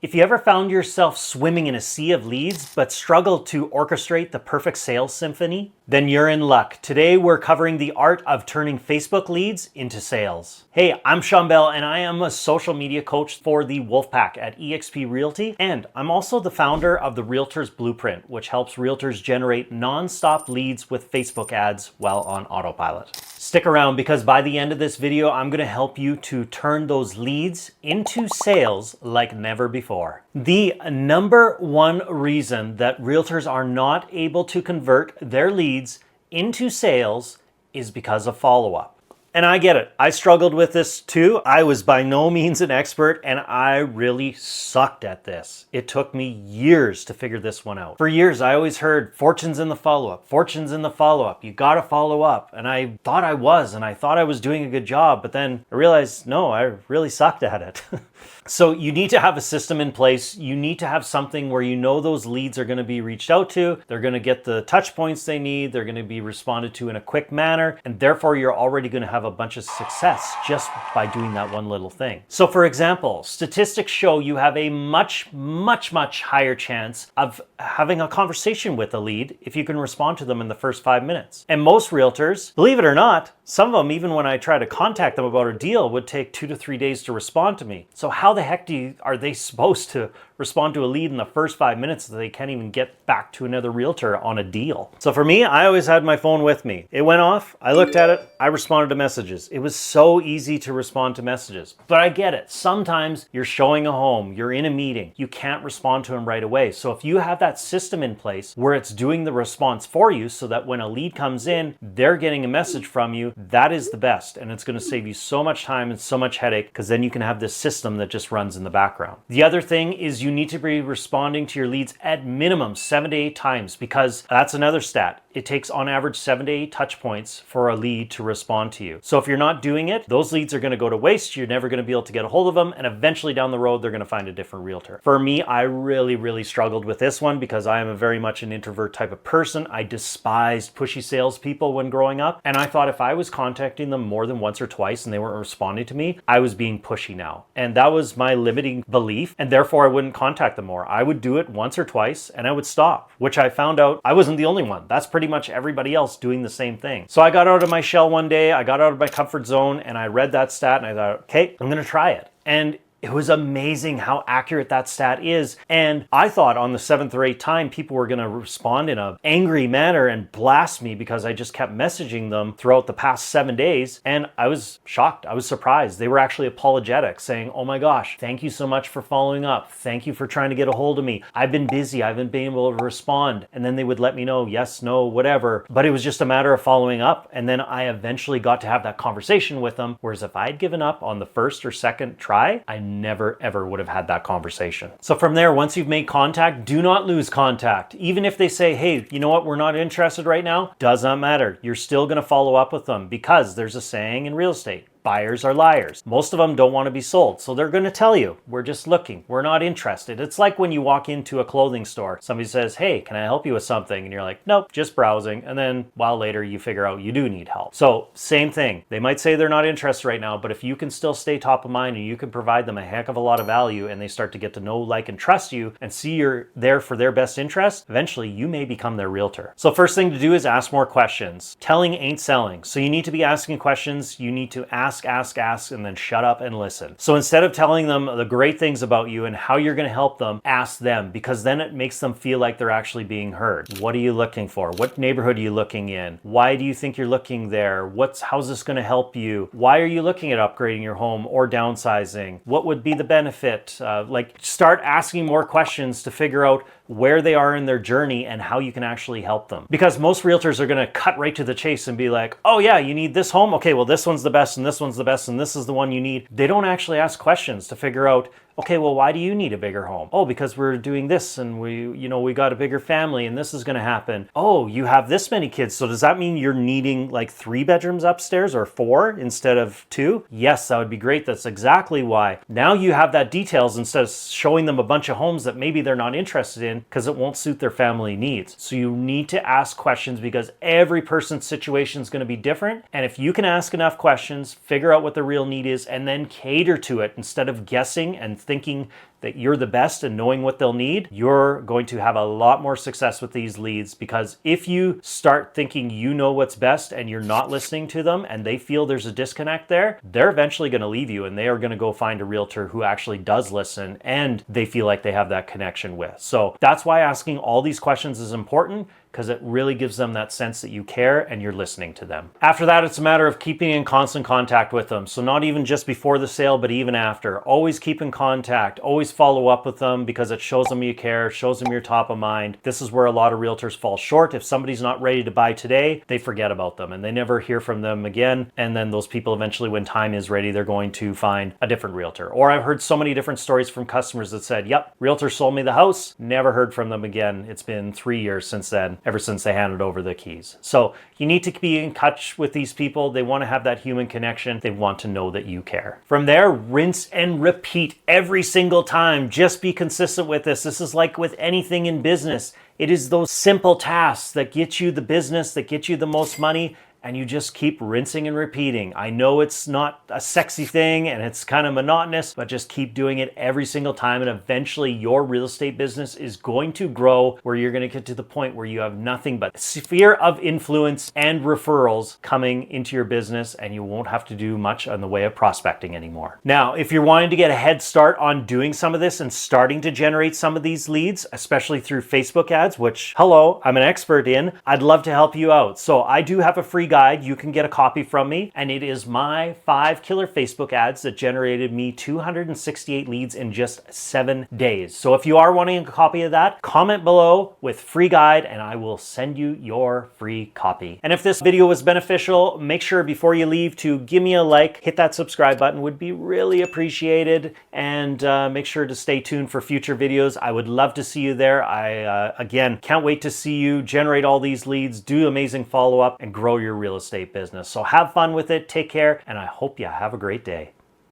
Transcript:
If you ever found yourself swimming in a sea of leads but struggled to orchestrate the perfect sales symphony, then you're in luck. Today we're covering the art of turning Facebook leads into sales. Hey, I'm Shawn Bell and I am a social media coach for the Wolfpack at eXp Realty, and I'm also the founder of the Realtors Blueprint, which helps realtors generate non-stop leads with Facebook ads while on autopilot. Stick around because by the end of this video, I'm going to help you to turn those leads into sales like never before. The number one reason that realtors are not able to convert their leads into sales is because of follow-up. And I get it. I struggled with this too. I was by no means an expert and I really sucked at this. It took me years to figure this one out. For years, I always heard fortune's in the follow-up, fortune's in the follow-up. You gotta follow up. And I thought I was doing a good job, but then I realized, no, I really sucked at it. So you need to have a system in place. You need to have something where you know those leads are going to be reached out to. They're going to get the touch points they need. They're going to be responded to in a quick manner. And therefore, you're already going to have a bunch of success just by doing that one little thing. So for example, statistics show you have a much higher chance of having a conversation with a lead if you can respond to them in the first 5 minutes. And most realtors, believe it or not, some of them, even when I try to contact them about a deal, would take 2 to 3 days to respond to me. So how the heck are they supposed to respond to a lead in the first 5 minutes that they can't even get back to another realtor on a deal? So for me, I always had my phone with me. It went off, I looked at it, I responded to messages. It was so easy to respond to messages. But I get it. Sometimes you're showing a home, you're in a meeting, you can't respond to them right away. So if you have that system in place where it's doing the response for you so that when a lead comes in, they're getting a message from you, that is the best. And it's going to save you so much time and so much headache because then you can have this system that just runs in the background. The other thing is you need to be responding to your leads at minimum 7 to 8 times, because that's another stat. It takes on average 7 to 8 touch points for a lead to respond to you. So if you're not doing it, those leads are going to go to waste. You're never going to be able to get a hold of them. And eventually down the road, they're going to find a different realtor. For me, I really struggled with this one because I am a very much an introvert type of person. I despised pushy salespeople when growing up. And I thought if I was contacting them more than once or twice and they weren't responding to me, I was being pushy now. And that was my limiting belief. And therefore I wouldn't contact them more. I would do it once or twice and I would stop, which I found out I wasn't the only one. That's pretty much everybody else doing the same thing. So I got out of my shell one day, I got out of my comfort zone and I read that stat and I thought, okay, I'm going to try it. And it was amazing how accurate that stat is. And I thought on the 7th or 8th time, people were going to respond in an angry manner and blast me because I just kept messaging them throughout the past 7 days. And I was shocked. I was surprised. They were actually apologetic, saying, oh my gosh, thank you so much for following up. Thank you for trying to get a hold of me. I've been busy. I haven't been able to respond. And then they would let me know, yes, no, whatever. But it was just a matter of following up. And then I eventually got to have that conversation with them. Whereas if I'd given up on the first or second try, I never ever would have had that conversation. So from there, once you've made contact, do not lose contact. Even if they say, hey, you know what, we're not interested right now, does not matter. You're still going to follow up with them because there's a saying in real estate: buyers are liars. Most of them don't want to be sold. So they're going to tell you, we're just looking. We're not interested. It's like when you walk into a clothing store, somebody says, hey, can I help you with something? And you're like, nope, just browsing. And then a while later you figure out you do need help. So same thing. They might say they're not interested right now, but if you can still stay top of mind and you can provide them a heck of a lot of value and they start to get to know, like, and trust you and see you're there for their best interest, eventually you may become their realtor. So first thing to do is ask more questions. Telling ain't selling. So you need to be asking questions. You need to ask, and then shut up and listen. So instead of telling them the great things about you and how you're going to help them, ask them, because then it makes them feel like they're actually being heard. What are you looking for? What neighborhood are you looking in? Why do you think you're looking there? How's this going to help you? Why are you looking at upgrading your home or downsizing? What would be the benefit? Start asking more questions to figure out where they are in their journey and how you can actually help them. Because most realtors are going to cut right to the chase and be like, oh yeah, you need this home? Okay, well this one's the best and this one's the best and this is the one you need. They don't actually ask questions to figure out, okay, well, why do you need a bigger home? Oh, because we're doing this and we got a bigger family and this is going to happen. Oh, you have this many kids. So does that mean you're needing like 3 bedrooms upstairs or 4 instead of 2? Yes, that would be great. That's exactly why. Now you have that details instead of showing them a bunch of homes that maybe they're not interested in because it won't suit their family needs. So you need to ask questions because every person's situation is going to be different. And if you can ask enough questions, figure out what the real need is, and then cater to it instead of guessing and thinking that you're the best and knowing what they'll need, you're going to have a lot more success with these leads, because if you start thinking you know what's best and you're not listening to them and they feel there's a disconnect there, they're eventually going to leave you and they are going to go find a realtor who actually does listen and they feel like they have that connection with. So that's why asking all these questions is important, because it really gives them that sense that you care and you're listening to them. After that, it's a matter of keeping in constant contact with them. So not even just before the sale, but even after. Always keep in contact, always follow up with them, because it shows them you care, shows them you're top of mind. This is where a lot of realtors fall short. If somebody's not ready to buy today, they forget about them and they never hear from them again. And then those people eventually, when time is ready, they're going to find a different realtor. Or I've heard so many different stories from customers that said, yep, realtor sold me the house, never heard from them again. It's been 3 years since then, ever since they handed over the keys. So you need to be in touch with these people. They want to have that human connection. They want to know that you care. From there, rinse and repeat every single time. Just be consistent with this. This is like with anything in business. It is those simple tasks that get you the business, that get you the most money, and you just keep rinsing and repeating. I know it's not a sexy thing and it's kind of monotonous, but just keep doing it every single time, and eventually your real estate business is going to grow where you're going to get to the point where you have nothing but sphere of influence and referrals coming into your business, and you won't have to do much on the way of prospecting anymore. Now, if you're wanting to get a head start on doing some of this and starting to generate some of these leads, especially through Facebook ads, which, hello, I'm an expert in, I'd love to help you out. So I do have a free guide. You can get a copy from me, and it is my 5 killer Facebook ads that generated me 268 leads in just 7 days. So if you are wanting a copy of that, comment below with free guide and I will send you your free copy. And if this video was beneficial, make sure before you leave to give me a like, hit that subscribe button, would be really appreciated, and make sure to stay tuned for future videos. I would love to see you there. I again can't wait to see you generate all these leads, do amazing follow-up, and grow your real estate business. So have fun with it, take care, and I hope you have a great day.